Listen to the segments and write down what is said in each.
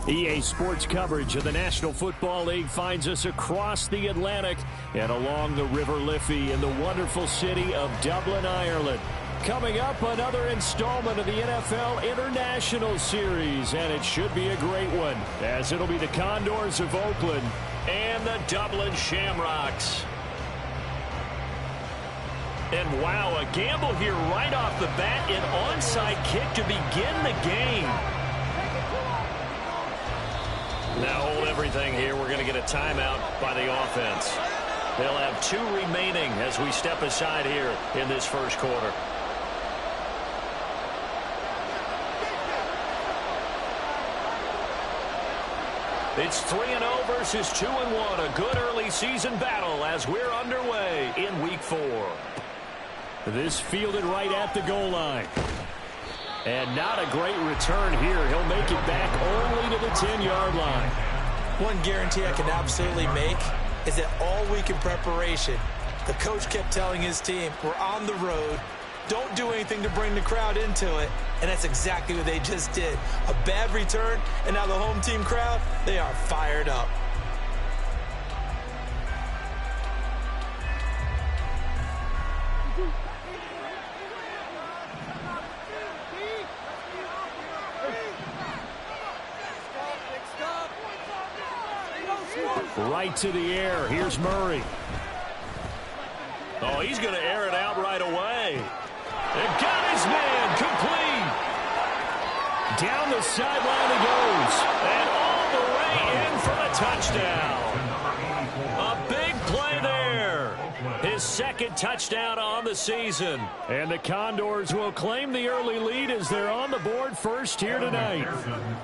EA Sports coverage of the National Football League finds us across the Atlantic and along the River Liffey in the wonderful city of Dublin, Ireland. Coming up, another installment of the NFL International Series, and it should be a great one, as it'll be the Condors of Oakland and the Dublin Shamrocks. And wow, a gamble here right off the bat, an onside kick to begin the game. Now hold everything here. We're going to get a timeout by the offense. They'll have 2 remaining as we step aside here in this first quarter. It's 3-0 versus 2-1. A good early season battle as we're underway in Week 4. This fielded right at the goal line. And not a great return here. He'll make it back only to the 10-yard line. One guarantee I can absolutely make is that all week in preparation, the coach kept telling his team, we're on the road. Don't do anything to bring the crowd into it. And that's exactly what they just did. A bad return, and now the home team crowd, they are fired up. Right to the air. Here's Murray. Oh, he's going to air it out right away. And got his man complete. Down the sideline he goes. And all the way in for the touchdown. A big play there. His second touchdown on the season. And the Condors will claim the early lead as they're on the board first here tonight.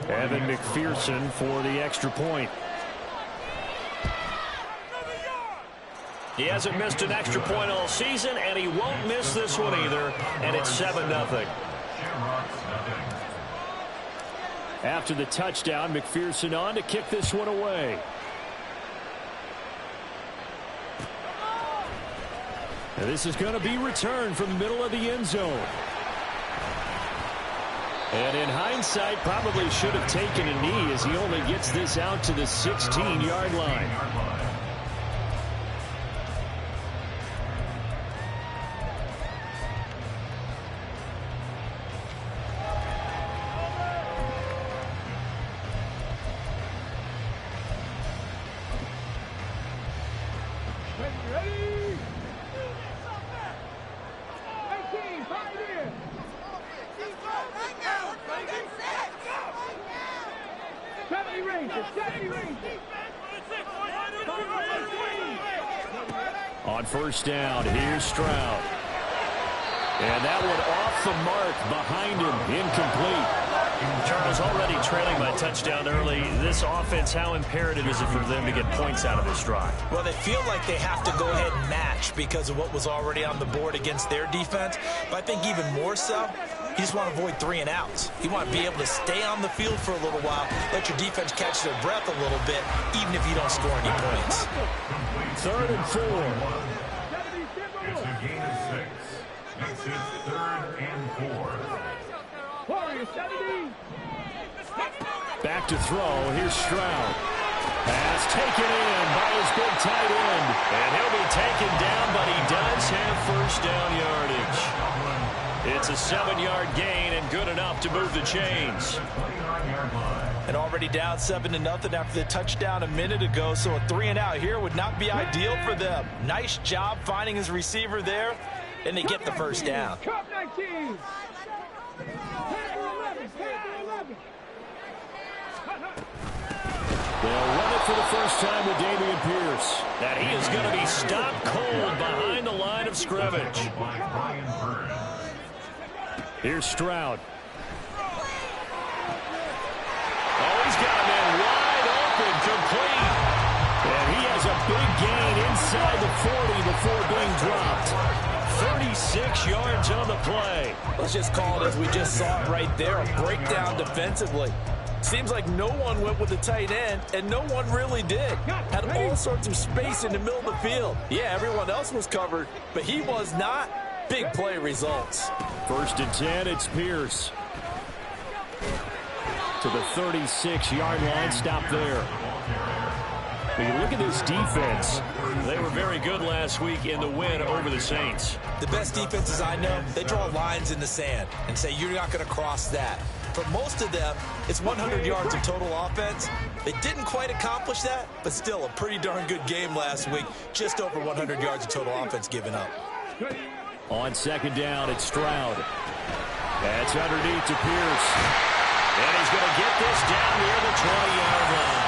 Evan McPherson for the extra point. He hasn't missed an extra point all season, and he won't miss this one either, and it's 7-0. After the touchdown, McPherson on to kick this one away. And this is going to be returned from the middle of the end zone. And in hindsight, probably should have taken a knee as he only gets this out to the 16-yard line. On first down, here's Stroud. And that one off the mark behind him, incomplete. Charles, already trailing by touchdown early. This offense, how imperative is it for them to get points out of this drive? Well, they feel like they have to go ahead and match because of what was already on the board against their defense. But I think even more so, you just want to avoid 3 and outs. You want to be able to stay on the field for a little while, let your defense catch their breath a little bit, even if you don't score any points. 3rd and 4. It's a gain of 6. Makes it 3rd and 4. Back to throw. Here's Stroud. Pass taken in by his big tight end. And he'll be taken down, but he does have first down yardage. It's a 7-yard gain and good enough to move the chains. And already down 7-0 after the touchdown a minute ago, so a 3 and out here would not be ideal for them. Nice job finding his receiver there, and they get the first down. They'll run it for the first time with Dameon Pierce. And he is going to be stopped cold behind the line of scrimmage. Here's Stroud. Oh, he's got him in wide open, complete. And he has a big gain inside the 40 before being dropped. 36 yards on the play. Let's just call it as we just saw it right there, a breakdown defensively. Seems like no one went with the tight end, and no one really did. Had all sorts of space in the middle of the field. Yeah, everyone else was covered, but he was not. Big play results. 1st and 10, it's Pierce. to the 36-yard line. Stop there. When you look at this defense, they were very good last week in the win over the Saints. The best defenses I know, they draw lines in the sand and say you're not going to cross that. For most of them, it's 100 yards of total offense. They didn't quite accomplish that, but still a pretty darn good game last week. Just over 100 yards of total offense given up. On second down, it's Stroud. That's underneath to Pierce. And he's going to get this down near the 20-yard line.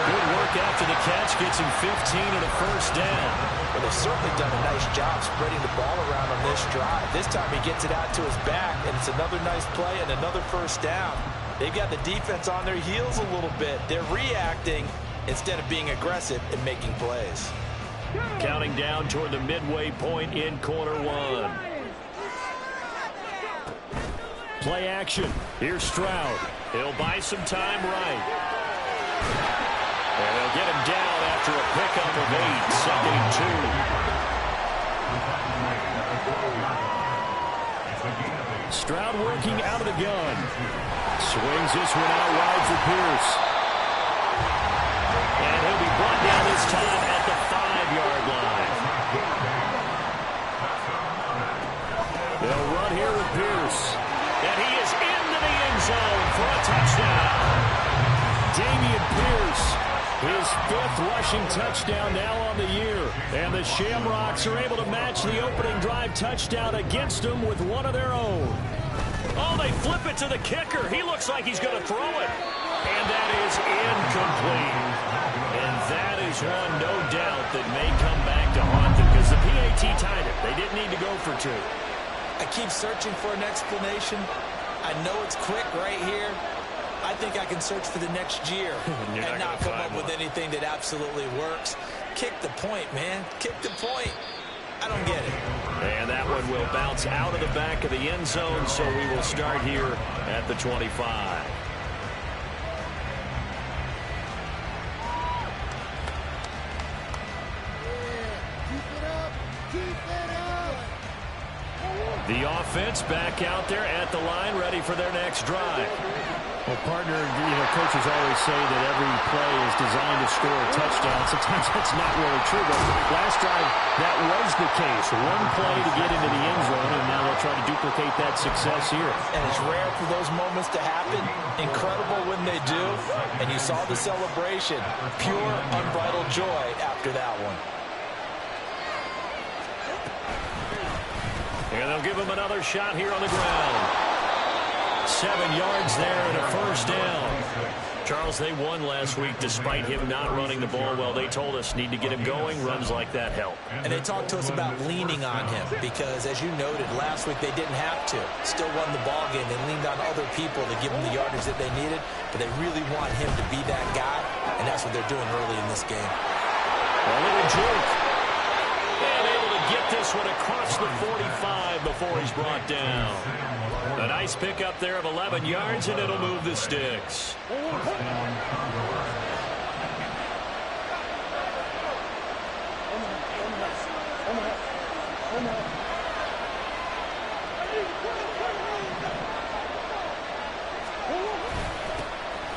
Good work after the catch. Gets him 15 and a first down. Well, they've certainly done a nice job spreading the ball around on this drive. This time he gets it out to his back, and it's another nice play and another first down. They've got the defense on their heels a little bit. They're reacting instead of being aggressive and making plays. Counting down toward the midway point in quarter one. Play action. Here's Stroud. He'll buy some time right. And they'll get him down after a pickup of 8. Second and 2. Stroud working out of the gun. Swings this one out wide for Pierce. And he'll be brought down this time at the 5-yard line. They'll run here with Pierce. And he is into the end zone for a touchdown. Dameon Pierce, his 5th rushing touchdown now on the year. And the Shamrocks are able to match the opening drive touchdown against them with one of their own. Oh, they flip it to the kicker. He looks like he's going to throw it. And that is incomplete. And that is one, no doubt, that may come back to haunt them because the PAT tied it. They didn't need to go for 2. I keep searching for an explanation. I know it's quick right here. I think I can search for the next year and not come up with anything that absolutely works. Kick the point, man. Kick the point. I don't get it. And that one will bounce out of the back of the end zone, so we will start here at the 25. The offense back out there at the line, ready for their next drive. Well, partner, coaches always say that every play is designed to score a touchdown. Sometimes that's not really true, but last drive, that was the case. One play to get into the end zone, and now they'll try to duplicate that success here. And it's rare for those moments to happen. Incredible when they do. And you saw the celebration. Pure, unbridled joy after that one. And they'll give him another shot here on the ground. 7 yards there and a first down. Charles, they won last week despite him not running the ball well. They told us need to get him going. Runs like that help. And they talked to us about leaning on him because, as you noted, last week they didn't have to. Still won the ball game. They leaned on other people to give them the yardage that they needed, but they really want him to be that guy, and that's what they're doing early in this game. A little juke. And able to get this one across the 45 before he's brought down. A nice pickup there of 11 yards, and it'll move the sticks.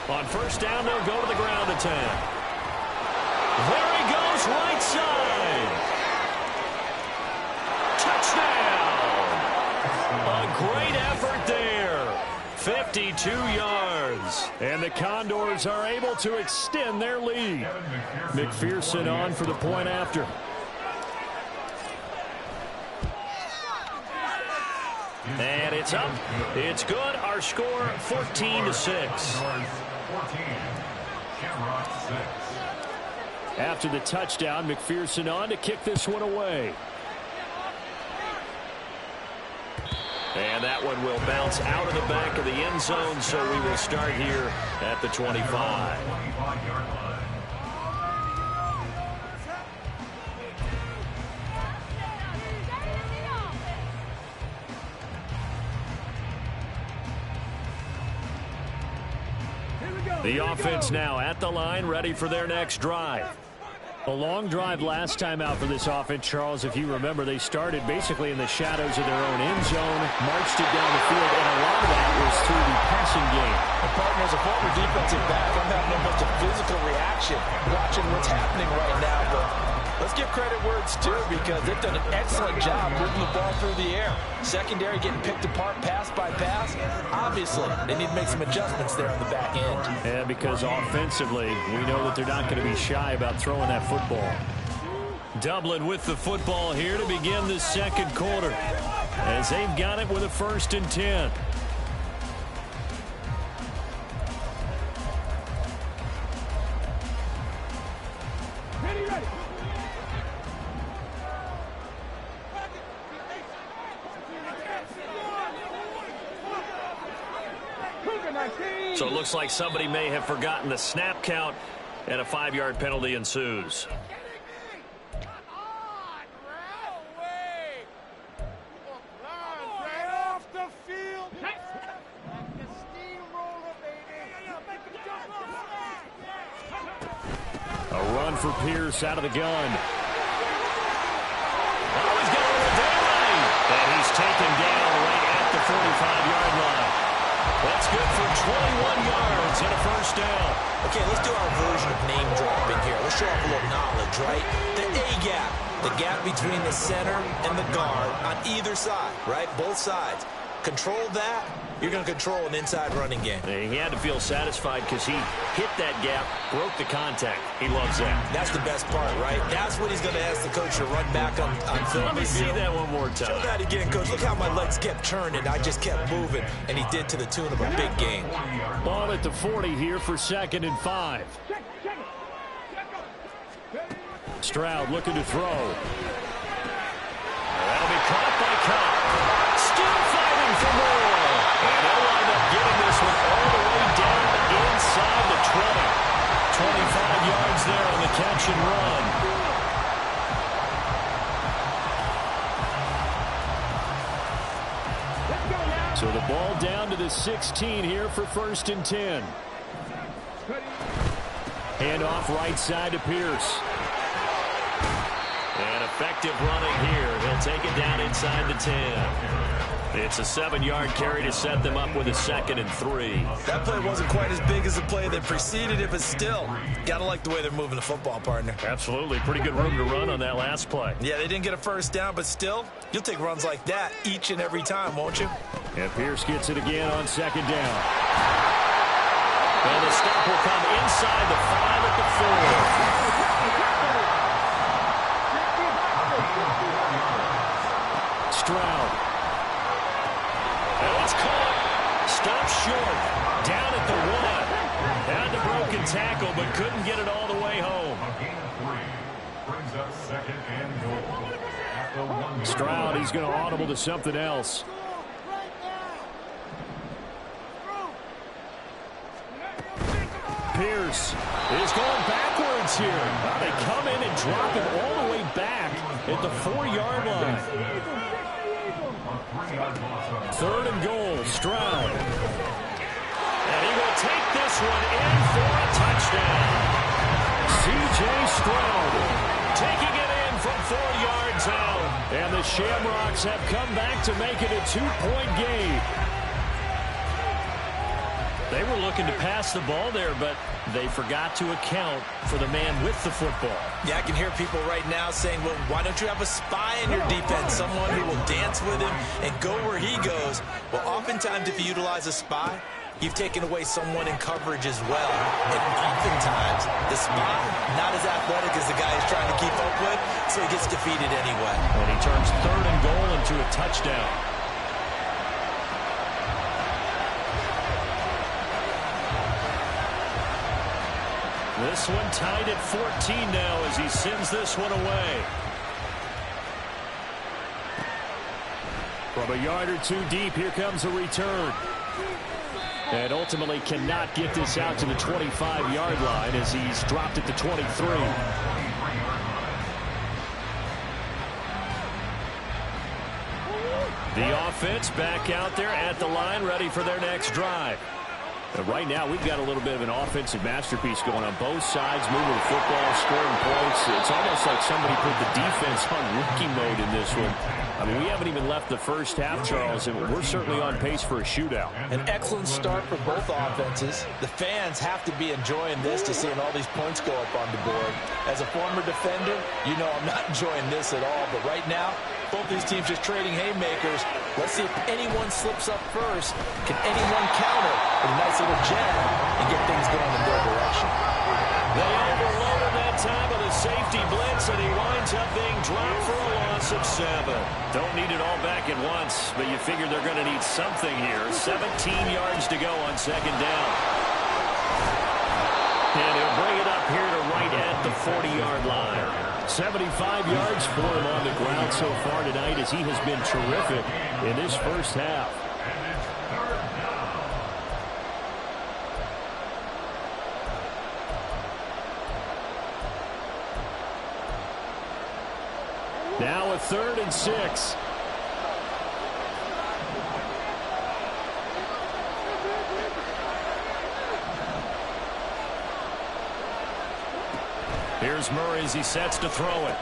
On first down, they'll go to the ground attack. There he goes, right side. Touchdown. A great effort there. 52 yards. And the Condors are able to extend their lead. McPherson on for the point after. And it's up. It's good. Our score 14-6. After the touchdown, McPherson on to kick this one away. And that one will bounce out of the back of the end zone, so we will start here at the 25. The offense now at the line, ready for their next drive. A long drive last time out for this offense, Charles. If you remember, they started basically in the shadows of their own end zone, marched it down the field, and a lot of that was through the passing game. partner, as a former defensive back, I'm having almost a physical reaction watching what's happening right now. But let's give credit where it's due, because they've done an excellent job moving the ball through the air. Secondary getting picked apart pass by pass. Obviously, they need to make some adjustments there on the back end. Yeah, because offensively, we know that they're not going to be shy about throwing that football. Dublin with the football here to begin the second quarter, as they've got it with a 1st and 10. So it looks like somebody may have forgotten the snap count, and a 5-yard penalty ensues. A run for Pierce out of the gun. Oh, he's got a little delay. And he's taken down right at the 45-yard line. That's good for 21 yards and a 1st down. Okay, let's do our version of name dropping here. Let's show off a little knowledge, right? The A-gap, the gap between the center and the guard on either side, right? Both sides. Control that, you're going to control an inside running game. He had to feel satisfied because he hit that gap, broke the contact. He loves that. That's the best part, right? That's what he's going to ask the coach to run back on film. Let me see that one more time. Show that again, coach. Look how my legs kept turning. I just kept moving, and he did to the tune of a big game. Ball at the 40 here for 2nd and 5. Stroud looking to throw. That'll be caught by Kupp. Still fighting for more. And they'll wind up getting this one all the way down inside the 20. 25 yards there on the catch and run. So the ball down to the 16 here for 1st and 10. Handoff right side to Pierce. And effective running here. He'll take it down inside the 10. It's a 7-yard carry to set them up with a 2nd and 3. That play wasn't quite as big as the play that preceded it, but still, got to like the way they're moving the football, partner. Absolutely. Pretty good room to run on that last play. Yeah, they didn't get a 1st down, but still, you'll take runs like that each and every time, won't you? And Pierce gets it again on 2nd down. And the stop will come inside the 5 at the 4. Stroud. And it's caught. Stopped short. Down at the 1. Had the broken tackle, but couldn't get it all the way home. A gain of 3. Brings up 2nd and goal. At the 1. Stroud, he's going to audible to something else. Pierce is going backwards here. They come in and drop him all the way back at the 4-yard line. 3rd and goal, Stroud. And he will take this one in for a touchdown. CJ Stroud taking it in from 4 yards out. And the Shamrocks have come back to make it a 2-point game. They were looking to pass the ball there, but they forgot to account for the man with the football. Yeah, I can hear people right now saying, well, why don't you have a spy in your defense, someone who will dance with him and go where he goes? Well, oftentimes if you utilize a spy, you've taken away someone in coverage as well. And oftentimes, the spy, not as athletic as the guy he's trying to keep up with, so he gets defeated anyway. And he turns 3rd and goal into a touchdown. This one tied at 14 now as he sends this one away. From a yard or 2 deep, here comes a return. And ultimately cannot get this out to the 25-yard line as he's dropped at the 23. The offense back out there at the line, ready for their next drive. Right now, we've got a little bit of an offensive masterpiece going on both sides, moving the football, scoring points. It's almost like somebody put the defense on rookie mode in this one. I mean, we haven't even left the first half, Charles, and we're certainly on pace for a shootout. An excellent start for both offenses. The fans have to be enjoying this to seeing all these points go up on the board. As a former defender, you know I'm not enjoying this at all. But right now, both these teams just trading haymakers. Let's see if anyone slips up first. Can anyone counter with a nice little jab and get things going in their direction? They overloaded that time with a safety blitz, and he winds up being dropped for a loss of 7. Don't need it all back at once, but you figure they're going to need something here. 17 yards to go on second down. And he'll bring it up here to right at the 40-yard line. 75 yards for him on the ground so far tonight as he has been terrific in this first half. Now a 3rd and 6. Here's Murray as he sets to throw it.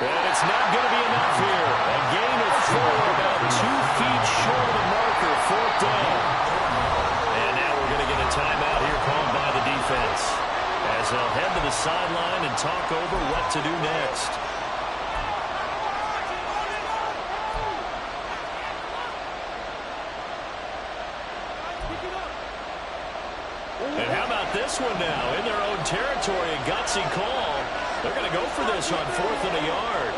And it's not going to be enough here. A gain of 4, about 2 feet short of the marker, 4th down. And now we're going to get a timeout here called by the defense, as they'll head to the sideline and talk over what to do next. And how about this one now? In their own territory, a gutsy call. They're going to go for this on 4th and a yard.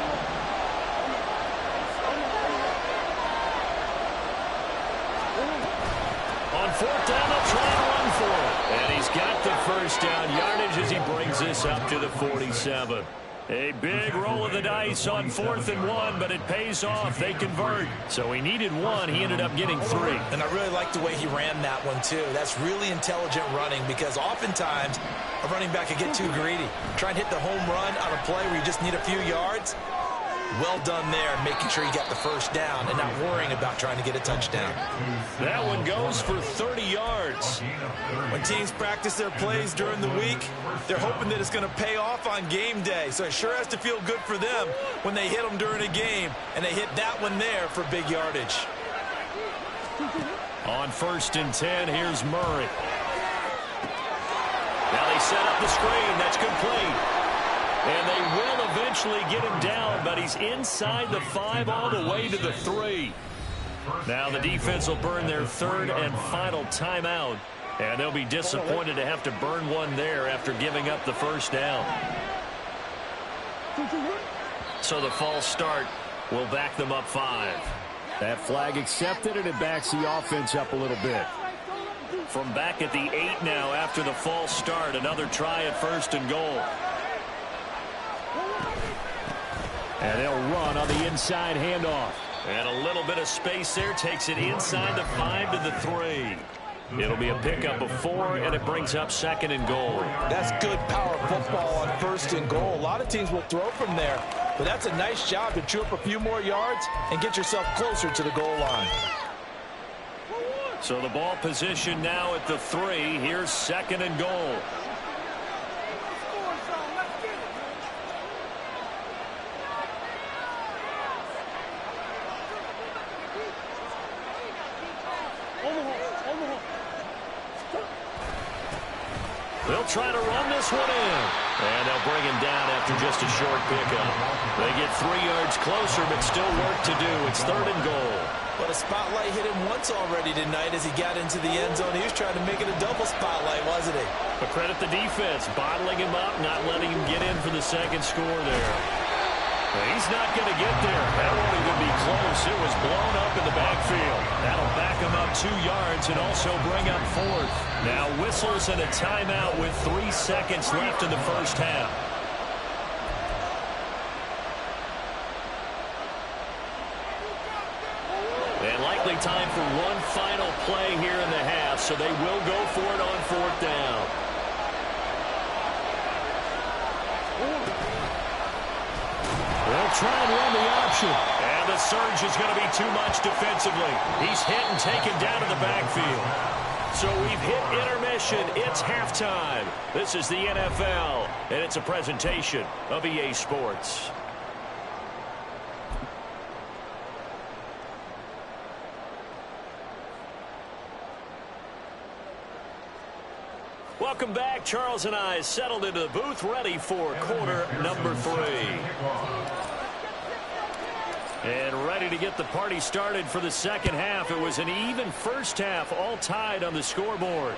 On 4th down, they'll try and run for it. And he's got the first down yardage as he brings this up to the 47. A big roll of the dice on 4th and 1, but it pays off. They convert. So he needed 1. He ended up getting 3. And I really like the way he ran that one, too. That's really intelligent running because oftentimes a running back can get too greedy. Try and hit the home run on a play where you just need a few yards. Well done there, making sure you got the first down and not worrying about trying to get a touchdown. That one goes for 30 yards. When teams practice their plays during the week, they're hoping that it's going to pay off on game day. So it sure has to feel good for them when they hit them during a game, and they hit that one there for big yardage. On 1st and 10, here's Murray. Now they set up the screen. That's complete. And they will eventually get him down, but he's inside the 5 all the way to the 3. Now the defense will burn their 3rd and final timeout, and they'll be disappointed to have to burn one there after giving up the first down. So the false start will back them up 5. That flag accepted, and it backs the offense up a little bit. From back at the 8 now after the false start, another try at 1st and goal. And they'll run on the inside handoff. And a little bit of space there takes it inside the 5 to the 3. It'll be a pickup of 4, and it brings up 2nd and goal. That's good power football on 1st and goal. A lot of teams will throw from there, but that's a nice job to chew up a few more yards and get yourself closer to the goal line. So the ball position now at the 3. Here's 2nd and goal. They'll try to run this one in. And they'll bring him down after just a short pickup. They get 3 yards closer, but still work to do. It's 3rd and goal. But a spotlight hit him once already tonight as he got into the end zone. He was trying to make it a double spotlight, wasn't he? But credit the defense, bottling him up, not letting him get in for the 2nd score there. He's not going to get there. That won't even be close. It was blown up in the backfield. That'll back him up 2 yards and also bring up 4th. Now whistles and a timeout with 3 seconds left in the first half. And likely time for one final play here in the half, so they will go for it on 4th down. They'll try and run the option. And the surge is going to be too much defensively. He's hit and taken down to the backfield. So we've hit intermission. It's halftime. This is the NFL, and it's a presentation of EA Sports. Welcome back. Charles and I settled into the booth, ready for quarter number 3. And ready to get the party started for the second half. It was an even first half, all tied on the scoreboard.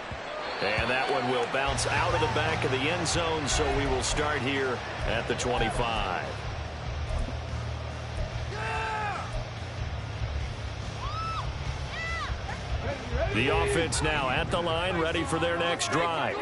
And that one will bounce out of the back of the end zone, so we will start here at the 25. The offense now at the line, ready for their next drive.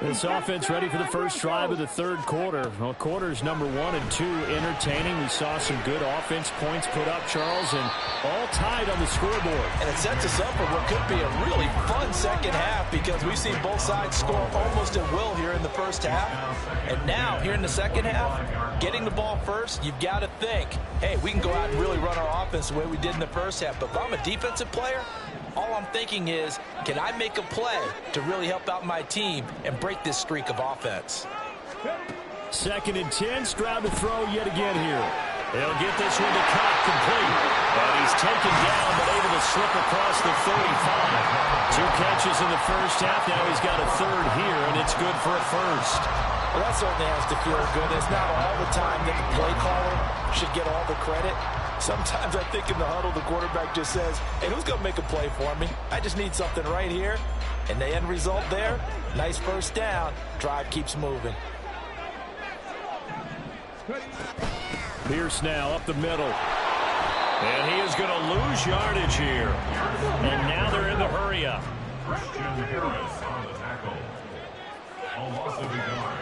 This offense ready for the first drive of the third quarter. Well, quarters number 1 and 2 entertaining. We saw some good offense points put up, Charles, and all tied on the scoreboard. And it sets us up for what could be a really fun second half because we've seen both sides score almost at will here in the first half. And now, here in the second half, getting the ball first, you've got to think, hey, we can go out and really run our offense the way we did in the first half. But if I'm a defensive player, all I'm thinking is, can I make a play to really help out my team and break this streak of offense? 2nd and 10, Stroud to throw yet again here. They'll get this one to Kupp, complete. And he's taken down, but able to slip across the 35. 2 catches in the first half. Now he's got a third here, and it's good for a first. Well, that certainly has to feel good. It's not all the time that the play caller should get all the credit. Sometimes I think in the huddle, the quarterback just says, hey, who's going to make a play for me? I just need something right here. And the end result there, nice first down. Drive keeps moving. Pierce now up the middle. And he is going to lose yardage here. And now they're in the hurry-up.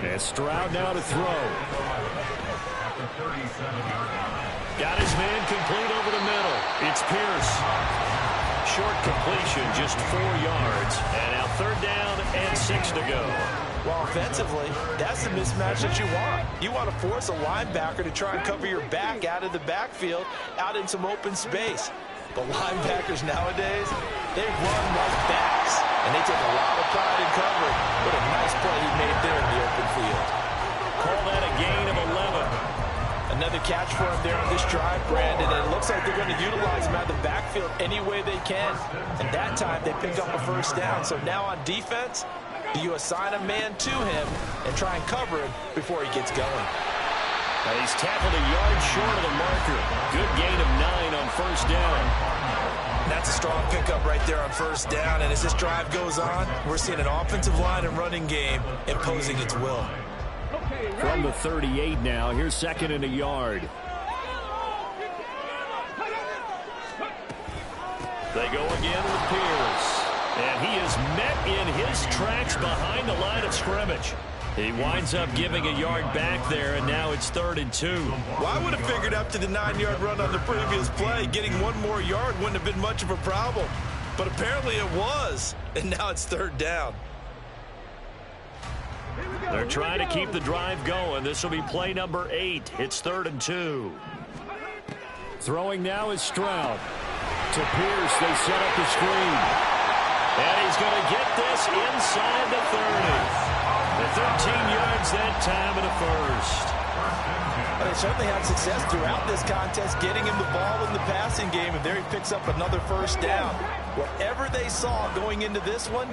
And Stroud now to throw. Got his man complete over the middle. It's Pierce. Short completion, just 4 yards. And now 3rd down and 6 to go. Well, offensively, that's the mismatch that you want. You want to force a linebacker to try and cover your back out of the backfield, out in some open space. But linebackers nowadays, they run like backs, and they take a lot of pride in covering. What a nice play he made there in the open field. Call that a gain of 11. Another catch for him there on this drive, Brandon, and it looks like they're going to utilize him out of the backfield any way they can. And that time, they pick up a first down. So now on defense, do you assign a man to him and try and cover him before he gets going? Now he's tackled a yard short of the marker. Good gain of 9 on first down. That's a strong pickup right there on first down. And as this drive goes on, we're seeing an offensive line and running game imposing its will. From the 38 now, here's 2nd and a yard. They go again with Pierce. And he is met in his tracks behind the line of scrimmage. He winds up giving a yard back there, and now it's 3rd and 2. Well, I would have figured after the 9-yard run on the previous play, getting 1 more yard wouldn't have been much of a problem. But apparently it was, and now it's 3rd down. They're trying to keep the drive going. This will be play number 8. It's 3rd and 2. Throwing now is Stroud. To Pierce, they set up the screen. And he's going to get this inside the 30. The 13 yards that time and a first. Well, they certainly had success throughout this contest, getting him the ball in the passing game, and there he picks up another first down. Whatever they saw going into this one,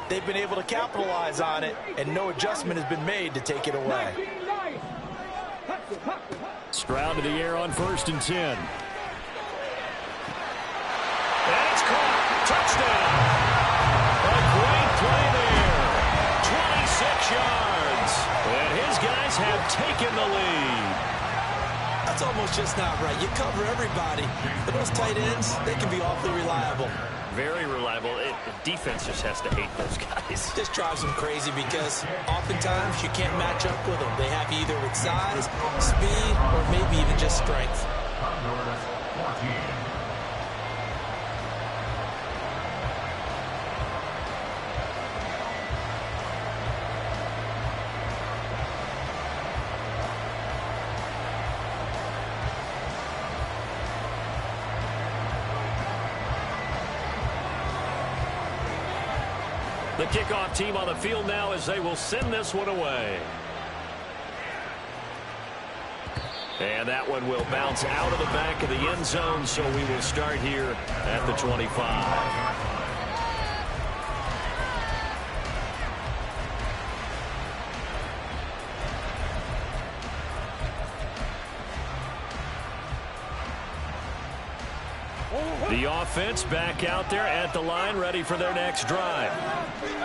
they've been able to capitalize on it, and no adjustment has been made to take it away. Stroud to the air on 1st and 10. And it's caught. Touchdown. A great play there. 26 yards. And his guys have taken the lead. That's almost just not right. You cover everybody. But those tight ends, they can be awfully reliable. Very reliable. Defense just has to hate those guys. This drives them crazy because oftentimes you can't match up with them. They have you either with size, speed, or maybe even just strength. The kickoff team on the field now as they will send this one away. And that one will bounce out of the back of the end zone, so we will start here at the 25. The offense back out there at the line, ready for their next drive.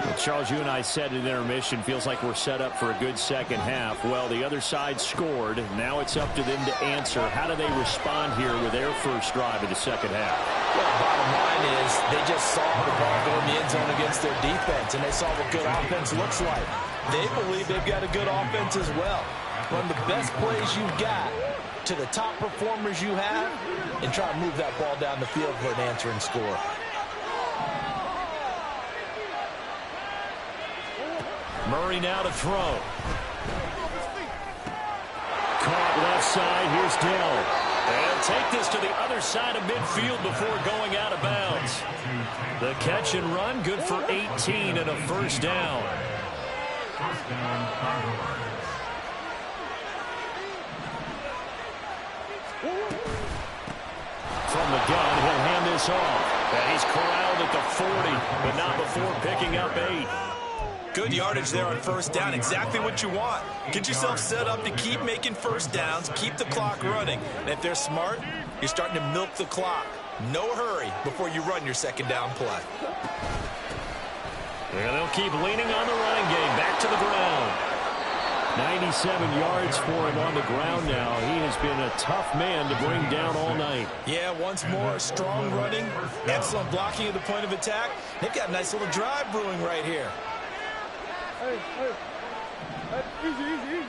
Well, Charles, you and I said in intermission, feels like we're set up for a good second half. Well, the other side scored. Now it's up to them to answer. How do they respond here with their first drive of the second half? Well, bottom line is they just saw the ball go in the end zone against their defense, and they saw what good offense looks like. They believe they've got a good offense as well. Run the best plays you've got to the top performers you have and try to move that ball down the field for an answering score. Murray now to throw. Caught left side. Here's Dell. And take this to the other side of midfield before going out of bounds. The catch and run, good for 18 and a first down. First down, Condors. From the gun, he'll hand this off. And he's corralled at the 40, but not before picking up 8. Good yardage there on first down. Exactly what you want. Get yourself set up to keep making first downs, keep the clock running. And if they're smart, you're starting to milk the clock. No hurry before you run your second down play. And they'll keep leaning on the running game. Back to the ground. 97 yards for him on the ground now. He has been a tough man to bring down all night. Yeah, once more, strong running, excellent blocking at the point of attack. They've got a nice little drive brewing right here. Hey, easy.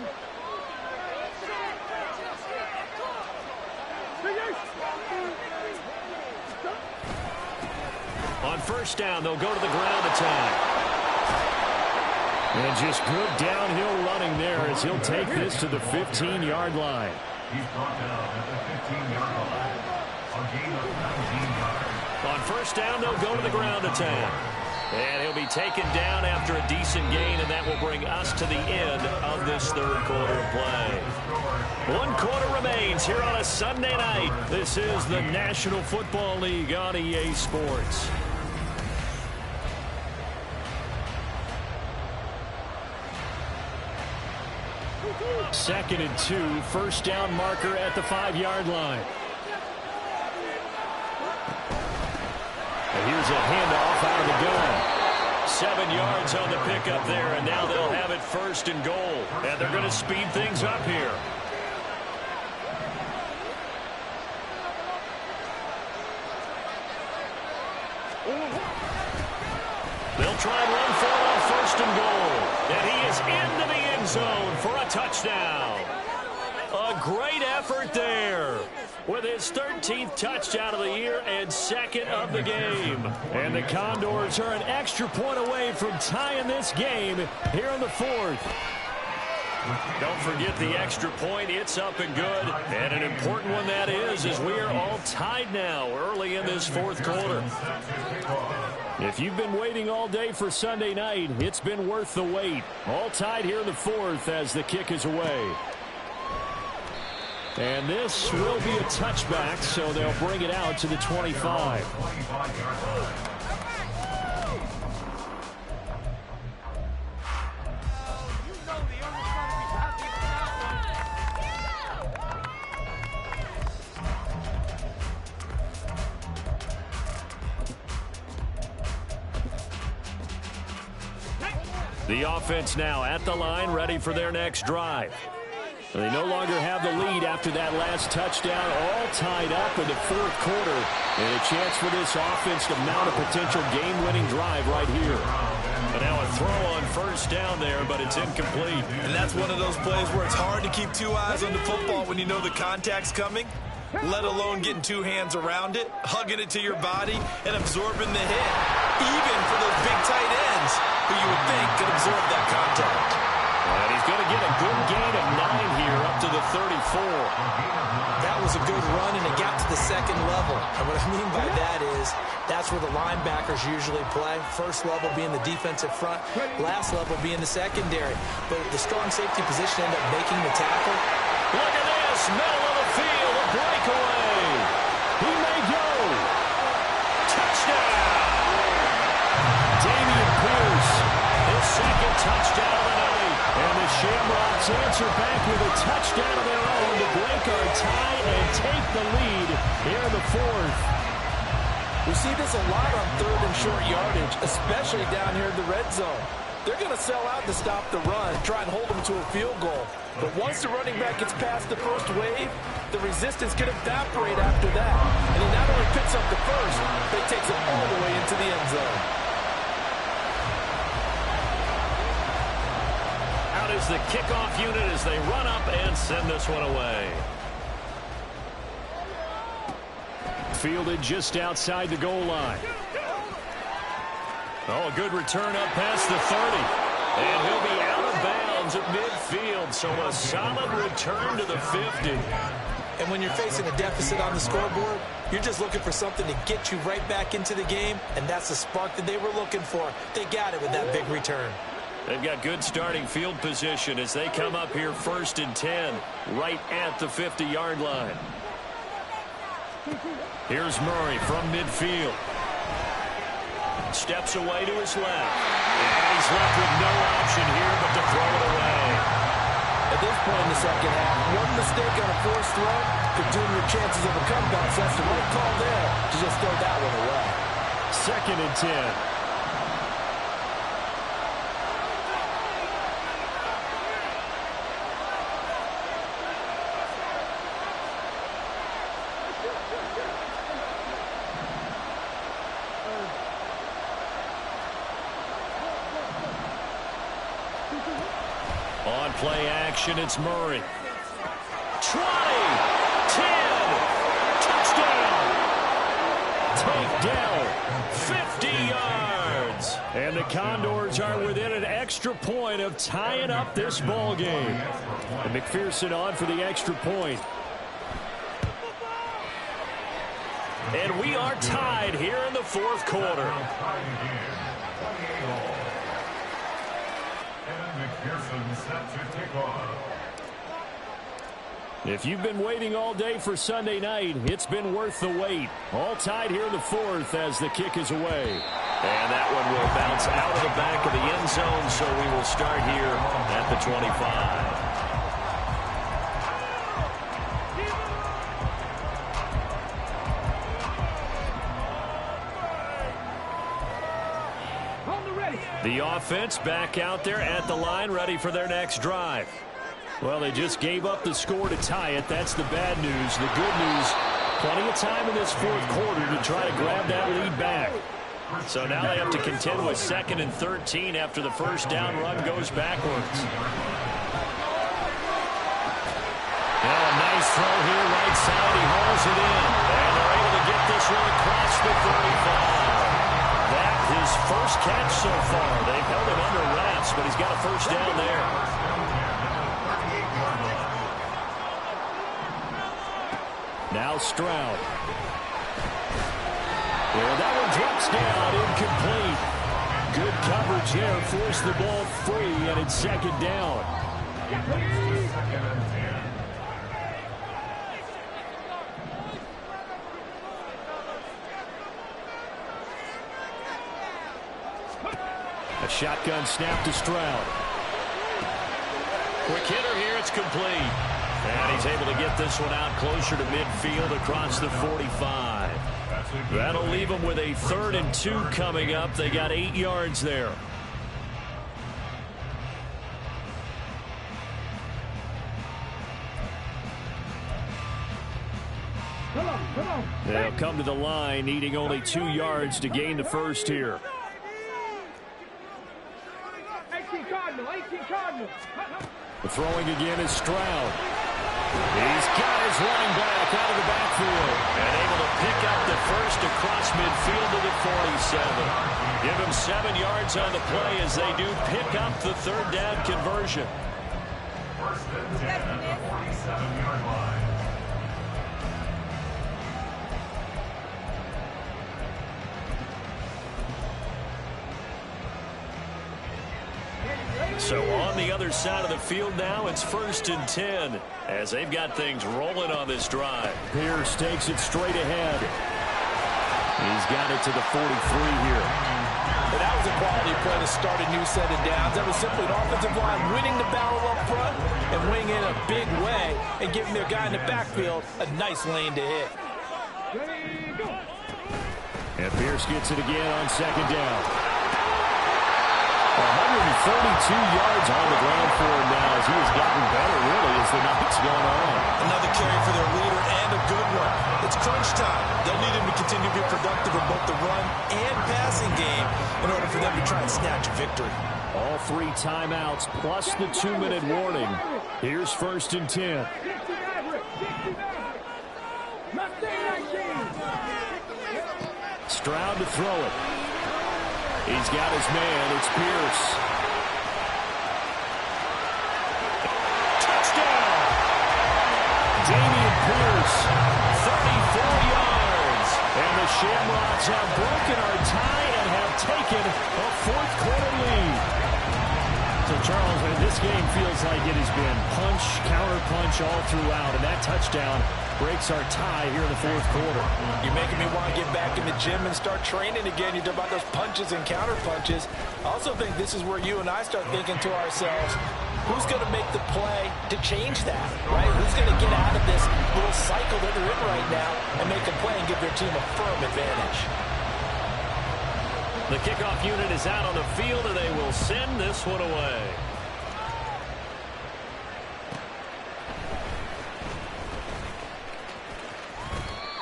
On first down, they'll go to the ground attack. And just good downhill running there as he'll take this to the 15-yard line. He's brought down at the 15-yard line. A gain of 19 yards. On first down, they'll go to the ground attack. And he'll be taken down after a decent gain, and that will bring us to the end of this third quarter of play. 1 quarter remains here on a Sunday night. This is the National Football League on EA Sports. Second and 2, first down marker at the 5-yard line. And here's a handoff out of the gun. 7 yards on the pickup there, and now they'll have it first and goal. And they're going to speed things up here. They'll try and run for it on first and goal. And he is into the end zone for a touchdown. A great effort there with his 13th touchdown of the year and second of the game. And the Condors are an extra point away from tying this game here in the fourth. Don't forget the extra point. It's up and good. And an important one that is, as we are all tied now early in this fourth quarter. If you've been waiting all day for Sunday night, it's been worth the wait. All tied here in the fourth as the kick is away. And this will be a touchback, so they'll bring it out to the 25. The offense now at the line, ready for their next drive. They no longer have the lead after that last touchdown, all tied up in the fourth quarter. And a chance for this offense to mount a potential game-winning drive right here. And now a throw on first down there, but it's incomplete. And that's one of those plays where it's hard to keep two eyes on the football when you know the contact's coming, let alone getting two hands around it, hugging it to your body, and absorbing the hit. Even for those big tight ends who you would think could absorb that contact. And he's going to get a good gain of 9 here up to the 34. That was a good run, and it got to the second level. And what I mean by that is that's where the linebackers usually play. First level being the defensive front, last level being the secondary. But the strong safety position ended up making the tackle. Look at this, middle of the field, a breakaway. He may go. Touchdown. Dameon Pierce, his second touchdown of the night. And the Shamrocks answer back with a touchdown of their own to break our tie and take the lead here in the fourth. We see this a lot on third and short yardage, especially down here in the red zone. They're going to sell out to stop the run, try and hold them to a field goal. But once the running back gets past the first wave, the resistance can evaporate after that. And he not only picks up the first, but he takes it all the way into the end zone. Out is the kickoff unit as they run up and send this one away. Fielded just outside the goal line. Oh, a good return up past the 30. And he'll be out of bounds at midfield, so a solid return to the 50. And when you're facing a deficit on the scoreboard, you're just looking for something to get you right back into the game, and that's the spark that they were looking for. They got it with that big return. They've got good starting field position as they come up here 1st and 10, right at the 50-yard line. Here's Murray from midfield. Steps away to his left. And he's left with no option here but to throw it away. At this point in the second half, one mistake on a forced throw could doom your chances of a comeback. So that's the right call there to just throw that one away. 2nd and 10. On play action, it's Murray. 20, 10, touchdown. Takedown, 50 yards. And the Condors are within an extra point of tying up this ball game. And McPherson on for the extra point. And we are tied here in the fourth quarter. If you've been waiting all day for Sunday night, it's been worth the wait. All tied here in the fourth as the kick is away. And that one will bounce out of the back of the end zone, so we will start here at the 25. The offense back out there at the line, ready for their next drive. Well, they just gave up the score to tie it. That's the bad news. The good news, plenty of time in this fourth quarter to try to grab that lead back. So now they have to contend with 2nd and 13 after the first down run goes backwards. Now a nice throw here, right side. He hauls it in. And they're able to get this one across the 35. His first catch so far. They've held him under wraps, but he's got a first down there. Now Stroud. Well, that one drops down, incomplete. Good coverage there, forced the ball free, and it's 2nd down. A shotgun snap to Stroud. Quick hitter here, it's complete. And he's able to get this one out closer to midfield across the 45. That'll leave them with a 3rd and 2 coming up. They got 8 yards there. They'll come to the line, needing only 2 yards to gain the first here. The throwing again is Stroud. He's got his running back out of the backfield. And able to pick up the first across midfield to the 47. Give him 7 yards on the play as they do pick up the 3rd down conversion. First and 10 at the 47-yard line. So on the other side of the field now, it's 1st and 10 as they've got things rolling on this drive. Pierce takes it straight ahead. He's got it to the 43 here. But that was a quality play to start a new set of downs. That was simply an offensive line winning the battle up front and winning in a big way and giving their guy in the backfield a nice lane to hit. And Pierce gets it again on 2nd down. 142 yards on the ground for him now as he has gotten better, really, as the night's gone on. Another carry for their leader and a good one. It's crunch time. They'll need him to continue to be productive in both the run and passing game in order for them to try and snatch a victory. All 3 timeouts plus the 2-minute warning. Here's 1st and 10. Stroud to throw it. He's got his man. It's Pierce. Touchdown! Dameon Pierce, 34 yards. And the Shamrocks have broken our tie and have taken a 4th quarter lead. So, Charles, this game feels like it has been punch, counter-punch all throughout, and that touchdown breaks our tie here in the 4th quarter. You're making me want to get back in the gym and start training again. You talk about those punches and counter-punches. I also think this is where you and I start thinking to ourselves, who's going to make the play to change that, right? Who's going to get out of this little cycle that they're in right now and make a play and give their team a firm advantage? The kickoff unit is out on the field, and they will send this one away.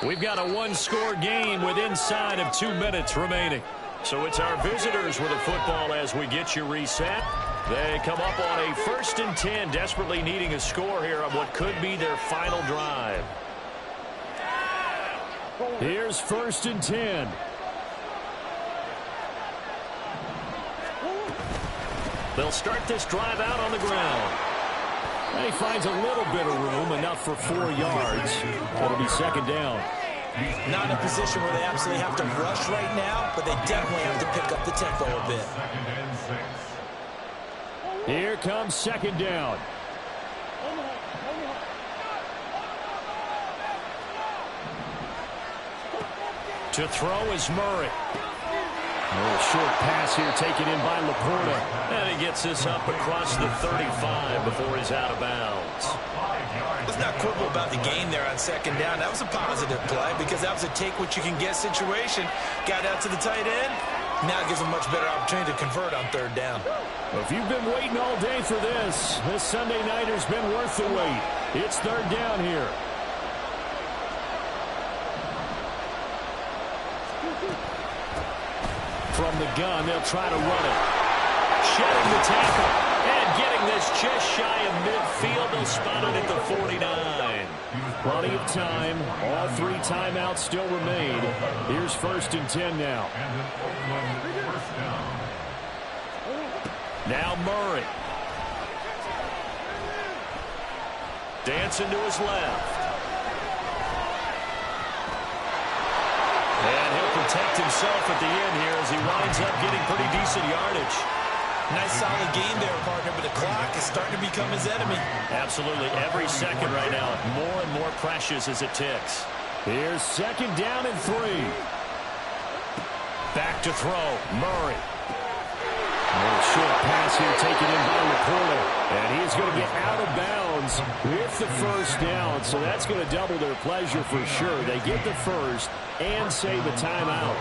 We've got a 1-score game with inside of 2 minutes remaining. So it's our visitors with the football as we get you reset. They come up on a 1st and 10, desperately needing a score here on what could be their final drive. Here's 1st and 10. They'll start this drive out on the ground. And he finds a little bit of room, enough for 4 yards. It'll be 2nd down. Not in a position where they absolutely have to rush right now, but they definitely have to pick up the tempo a bit. Here comes 2nd down. To throw is Murray. A little short pass here taken in by Laporta. And he gets this up across the 35 before he's out of bounds. Let's not quibble about the gain there on 2nd down. That was a positive play because that was a take-what-you-can-get situation. Got out to the tight end. Now it gives them a much better opportunity to convert on 3rd down. Well, if you've been waiting all day for this Sunday nighter's been worth the wait. It's 3rd down here. From the gun, they'll try to run it. Shedding the tackle. And getting this just shy of midfield. They'll spot it at the 49. Plenty of time. All 3 timeouts still remain. Here's 1st and 10 now. Now Murray. Dancing to his left. And he'll protect himself at the end here as he winds up getting pretty decent yardage. Nice solid game there, partner, but the clock is starting to become his enemy. Absolutely. Every second right now, more and more precious as it ticks. Here's 2nd down and 3. Back to throw. Murray. A little short pass here taken in by Laporta. And he's going to get out of bounds with the 1st down. So that's going to double their pleasure for sure. They get the 1st and save a timeout.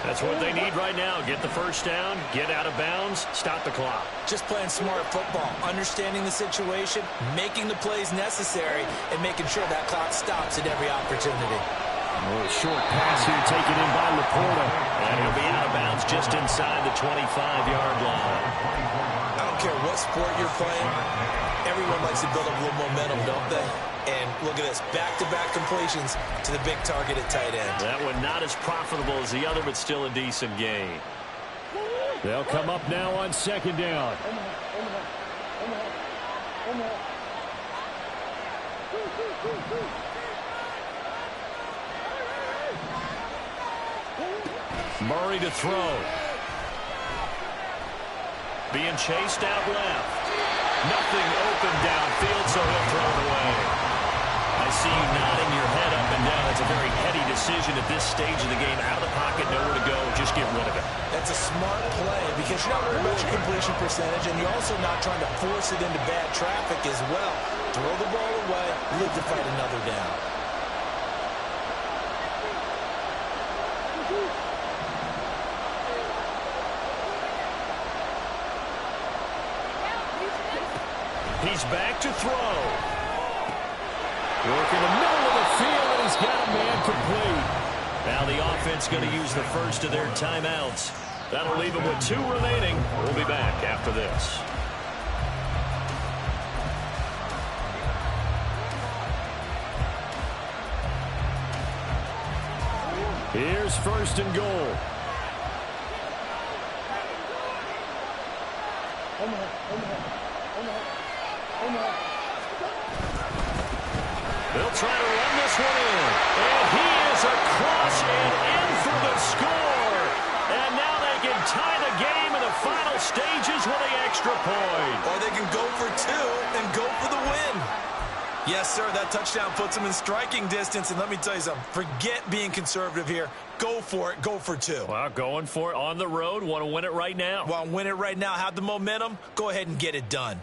That's what they need right now. Get the 1st down, get out of bounds, stop the clock. Just playing smart football, understanding the situation, making the plays necessary, and making sure that clock stops at every opportunity. A little short pass here taken in by Laporta. And he'll be out of bounds just inside the 25-yard line. I don't care what sport you're playing. Everyone likes to build up a little momentum, don't they? And look at this, back-to-back completions to the big target at tight end. That one not as profitable as the other, but still a decent gain. They'll come up now on 2nd down. Murray to throw. Being chased out left. Nothing open downfield, so he'll throw it away. I see you nodding your head up and down. That's a very heady decision at this stage of the game. Out of the pocket, nowhere to go. Just get rid of it. That's a smart play because you're not worried about your completion percentage, and you're also not trying to force it into bad traffic as well. Throw the ball away, live to fight another down. He's back to throw. Working the middle of the field, and he's got a man complete. Now the offense going to use the first of their timeouts. That'll leave them with 2 remaining. We'll be back after this. Here's first and goal. They'll try to run this one in. And he is across and in for the score. And now they can tie the game in the final stages with the extra point. Or they can go for 2 and go for the win. Yes, sir, that touchdown puts them in striking distance. And let me tell you something. Forget being conservative here. Go for it. Go for 2. Well, going for it on the road. Want to win it right now. Want to win it right now. Have the momentum. Go ahead and get it done.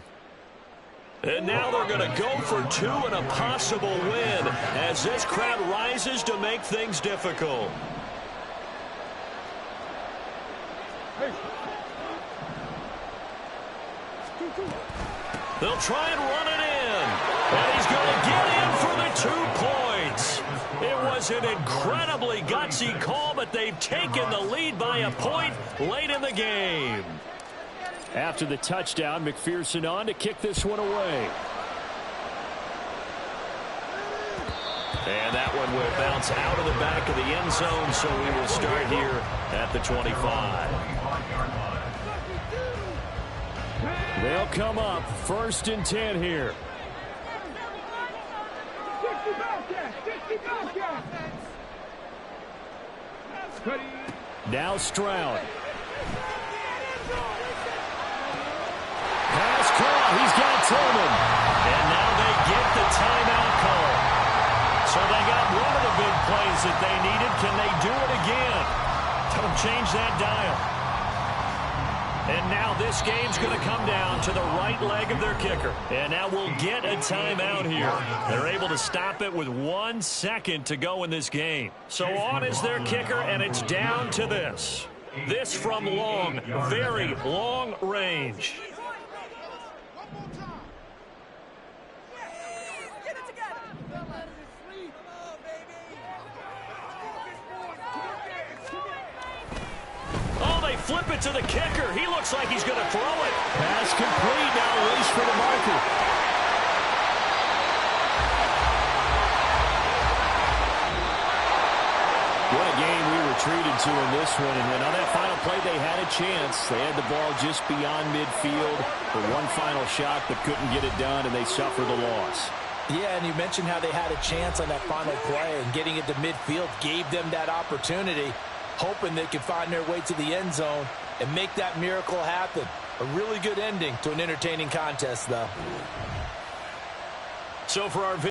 And now they're going to go for 2 and a possible win as this crowd rises to make things difficult. They'll try and run it in. And he's going to get in for the 2 points. It was an incredibly gutsy call, but they've taken the lead by a point late in the game. After the touchdown, McPherson on to kick this one away. And that one will bounce out of the back of the end zone, so we will start here at the 25. They'll come up first and 10 here. Now Stroud. Pass call. He's got Tillman. And now they get the timeout call. So they got one of the big plays that they needed. Can they do it again? Don't change that dial. And now this game's going to come down to the right leg of their kicker. And now we'll get a timeout here. They're able to stop it with 1 second to go in this game. So on is their kicker, and it's down to this. This from long, very long range. Flip it to the kicker. He looks like he's going to throw it. Pass complete. Now race for the marker. What a game we were treated to in this one. And on that final play, they had a chance. They had the ball just beyond midfield for one final shot, but couldn't get it done, and they suffered the loss. Yeah, and you mentioned how they had a chance on that final play, and getting it to midfield gave them that opportunity, hoping they could find their way to the end zone and make that miracle happen. A really good ending to an entertaining contest, though. So for our